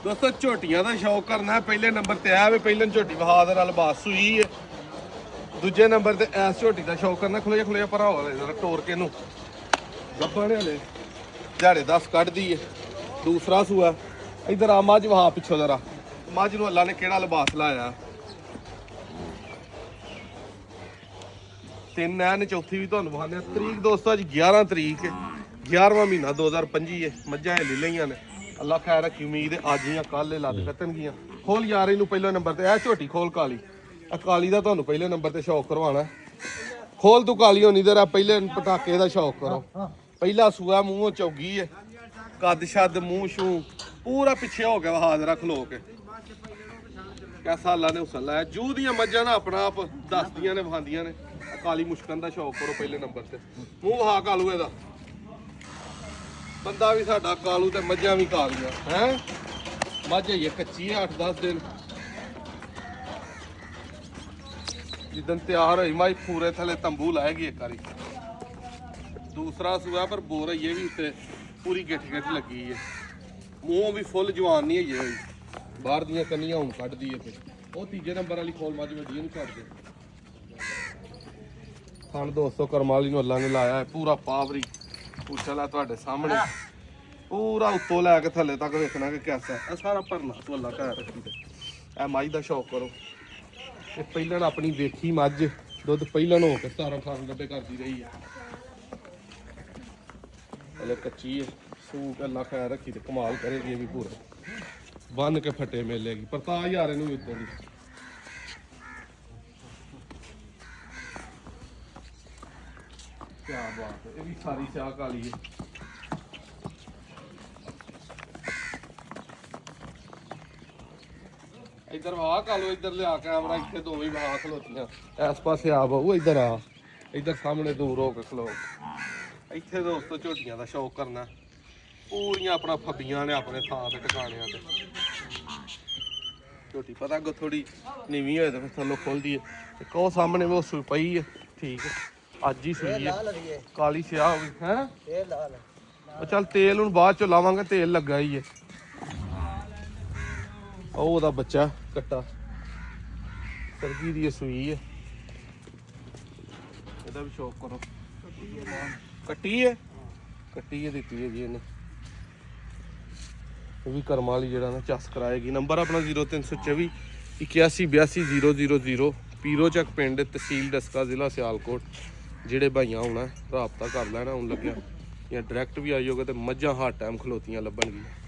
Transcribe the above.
ਦੋਸਤੋ ਝੋਟੀਆਂ ਦਾ ਸ਼ੌਕ ਕਰਨਾ ਪਹਿਲੇ ਨੰਬਰ ਤੇ ਆ ਵੇ ਪਹਿਲਾਂ ਝੋਟੀ ਬਹਾਦਰ ਵਾਲ ਬਾਸ ਹੋਈ ਹੈ। ਦੂਜੇ ਨੰਬਰ ਤੇ ਐਸ ਝੋਟੀ ਦਾ ਸ਼ੌਕ ਕਰਨਾ ਖੁੱਲੇ ਭਰਾ ਵਾਲੇ ਜਰਾ ਟੋਰ ਕੇ ਨੂੰ ਗੱਬਣੇ ਵਾਲੇ ਦਿਹਾੜੇ 10 ਕੱਢਦੀ ਹੈ। ਦੂਸਰਾ ਸੂਆ ਇਧਰ ਆ ਮੱਝ ਵਹਾ ਪਿੱਛੋਂ ਜਰਾ ਮੱਝ ਨੂੰ ਅੱਲਾ ਨੇ ਕਿਹੜਾ ਲਿਬਾਸ ਲਾਇਆ। ਤਿੰਨ ਐਨ ਚੌਥੀ ਵੀ ਤੁਹਾਨੂੰ ਵਿਖਾਉਂਦੇ ਤਰੀਕ ਦੋਸਤੋ ਅੱਜ 11 ਤਰੀਕ ਹੈ 11ਵਾਂ ਮਹੀਨਾ 2025 ਹੈ। ਮੱਝਾਂ ਲੈ ਲਈਆਂ ਨੇ ਅੱਲਾ ਖੈਰ ਰੱਖੀ ਉਮੀਦ ਹੈ ਅੱਜ ਜਾਂ ਕੱਲ ਇਹ ਲੱਦ ਕੱਟਣਗੀਆਂ। ਖੋਲ ਯਾਰ ਇਹਨੂੰ ਪਹਿਲੇ ਨੰਬਰ ਤੇ ਇਹ ਝੋਟੀ ਖੋਲ ਕਾਲੀ ਆ ਕਾਲੀ ਦਾ ਤੁਹਾਨੂੰ ਪਹਿਲੇ ਨੰਬਰ ਤੇ ਸ਼ੌਕ ਕਰਵਾਉਣਾ। ਖੋਲ ਤੂੰ ਕਾਲੀ ਹੋਣੀ ਤੇਰਾ ਪਹਿਲੇ ਪਟਾਕੇ ਦਾ ਸ਼ੌਕ ਕਰੋ। ਪਹਿਲਾ ਸੂਆ ਮੂੰਹੋਂ ਚੌਗੀ ਹੈ ਕੱਦ ਛੱਦ ਮੂੰਹ ਸ਼ੂ ਪੂਰਾ ਪਿੱਛੇ ਹੋ ਗਿਆ ਹਾਜ਼ਰਾ ਖਲੋ ਕੇ ਕੈਸਾ ਅੱਲਾ ਨੇ ਹੁਸਨ ਲਾਇਆ। ਜੂ ਦੀਆਂ ਮੱਝਾਂ ਨਾ ਆਪਣਾ ਆਪ ਦੱਸਦੀਆਂ ਨੇ ਵਿਖਾਉਂਦੀਆਂ ਨੇ। ਕਾਲੀ ਮੁਸ਼ਕਨ ਦਾ ਸ਼ੌਕ ਕਰੋ ਪਹਿਲੇ ਨੰਬਰ ਤੇ ਮੂੰਹ ਵਹਾ ਕਾਲੂ ਇਹਦਾ ਬੰਦਾ ਵੀ ਸਾਡਾ ਕਾਲੂ ਤੇ ਮੱਝਾਂ ਵੀ ਕਾਲੀਆਂ ਹੈ। ਮੱਝ ਹੈ ਕੱਚੀ ਹੈ 8-10 ਦਿਨ ਜਿੱਦਣ ਤਿਆਰ ਹੋਈ ਮੱਝ ਪੂਰੇ ਥੱਲੇ ਤੰਬੂ ਲਾਏਗੀ ਇੱਕ ਵਾਰੀ। ਦੂਸਰਾ ਸੂਆ ਪਰ ਬੋਰ ਇਹ ਵੀ ਉੱਤੇ ਪੂਰੀ ਗਿੱਠ ਲੱਗੀ ਹੈ। ਮੂੰਹ ਵੀ ਫੁੱਲ ਜਵਾਨ ਨਹੀਂ ਹੈ ਹੋਈ ਬਾਹਰ ਦੀਆਂ ਕੰਨੀਆਂ ਹੁਣ ਕੱਢਦੀ ਹੈ। ਫਿਰ ਉਹ ਤੀਜੇ ਨੰਬਰ ਵਾਲੀ ਖੋਲ ਮੱਝ ਵੱਡੀ ਨੂੰ ਛੱਡ ਦੇ। ਖਾਣ ਦੋਸਤੋ ਕਰਮਾਲੀ ਨੂੰ ਅੱਲਾ ਨੇ ਲਾਇਆ ਹੈ ਪੂਰਾ ਪਾਵਰੀ ਪੁੱਛਲਾ ਤੁਹਾਡੇ ਸਾਹਮਣੇ ਪੂਰਾ ਉੱਤੋਂ ਲੈ ਕੇ ਥੱਲੇ ਤੱਕ ਵੇਖਣਾ ਕਿ ਕਿਹਦਾ ਇਹ ਸਾਰਾ ਭਰਨਾ ਤੋਂ ਅੱਲਾ ਘਰ ਰੱਖੀ ਤੇ ਇਹ ਮੱਝ ਦਾ ਸ਼ੌਕ ਕਰੋ। ਇਹ ਪਹਿਲਾਂ ਆਪਣੀ ਵੇਖੀ ਮੱਝ ਦੁੱਧ ਪਹਿਲਾਂ ਹੋ ਕੇ 17-18 ਡੱਬੇ ਕਰਦੀ ਰਹੀ ਹੈ। ਹਲੇ ਕੱਚੀ ਹੈ ਸੂਕ ਅੱਲਾ ਖੈਰ ਰੱਖੀ ਤੇ ਕਮਾਲ ਕਰੇਗੀ ਇਹ ਵੀ ਪੂਰਾ ਬੰਨ ਕੇ ਫੱਟੇ ਮੇਲੇਗੀ ਪਰ ਤਾਂ ਯਾਰ ਇਹਨੂੰ ਇੱਦਾਂ ਦੀ ਕਿਆ ਬਾਤ ਹੈ। ਇਹ ਵੀ ਸਾਰੀ ਸਿਆਹ ਕਾਲੀ ਹੈ। ਇੱਧਰ ਵਾਹ ਕਾਲੋ ਇੱਧਰ ਲਿਆ ਕੈਮਰਾ ਇੱਥੇ ਦੋਵੇਂ ਵਾਹ ਖਲੋਤੀਆਂ ਇਸ ਪਾਸੇ ਆ ਬਹੁ ਇੱਧਰ ਆ ਇੱਧਰ ਸਾਹਮਣੇ ਦੂਰ ਹੋ ਕੇ ਖਲੋ। ਇੱਥੇ ਦੋਸਤੋ ਝੋਟੀਆਂ ਦਾ ਸ਼ੌਕ ਕਰਨਾ ਪੂਰੀਆਂ ਆਪਣਾ ਫੱਬੀਆਂ ਨੇ ਆਪਣੇ ਥਾਂ ਤੇ ਟਿਕਾਣਿਆਂ ਤੇ। ਝੋਟੀ ਪਤਾ ਅੱਗੋਂ ਥੋੜੀ ਨੀਵੀਂ ਹੋਏ ਤਾਂ ਫਿਰ ਥੱਲੋਂ ਖੁੱਲਦੀ ਹੈ। ਇੱਕ ਉਹ ਸਾਹਮਣੇ ਉਹ ਸੂਈ ਪਈ ਹੈ ਠੀਕ ਹੈ ਅੱਜ ਹੀ ਸੂਈ ਹੈ ਕਾਲੀ ਸਿਆਹ ਹੋ ਗਈ ਹੈ। ਉਹ ਚੱਲ ਤੇਲ ਹੁਣ ਬਾਅਦ ਚੋਂ ਲਾਵਾਂਗੇ ਤੇਲ ਲੱਗਾ ਹੀ ਹੈ। ਉਹ ਉਹਦਾ ਬੱਚਾ ਕੱਟਾ ਸਰਗੀ ਦੀ ਸੂਈ ਹੈ ਇਹਦਾ ਵੀ ਸ਼ੌਕ ਕਰੋ। ਕੱਟੀ ਹੈ ਦਿੱਤੀ ਹੈ ਜੀ ਇਹਨੇ ਇਹ ਵੀ ਕਰਮਾਂ ਵਾਲੀ ਜਿਹੜਾ ਨਾ ਚਸ ਕਰਾਏਗੀ। ਨੰਬਰ ਆਪਣਾ 0324 8182 ਪੀਰੋ ਚੱਕ ਪਿੰਡ ਤਹਿਸੀਲ ਡਸਕਾ ਜ਼ਿਲ੍ਹਾ ਸਿਆਲਕੋਟ। ਜਿਹੜੇ ਭਾਈਆਂ ਆਉਣਾ ਰਾਬਤਾ ਕਰ ਲੈਣਾ ਹੁਣ ਲੱਗਿਆ ਜਾਂ ਡਾਇਰੈਕਟ ਵੀ ਆਈਓਗੇ ਤੇ ਮੱਝਾਂ ਹਰ ਟਾਈਮ ਖਲੋਤੀਆਂ ਲੱਭਣਗੀਆਂ।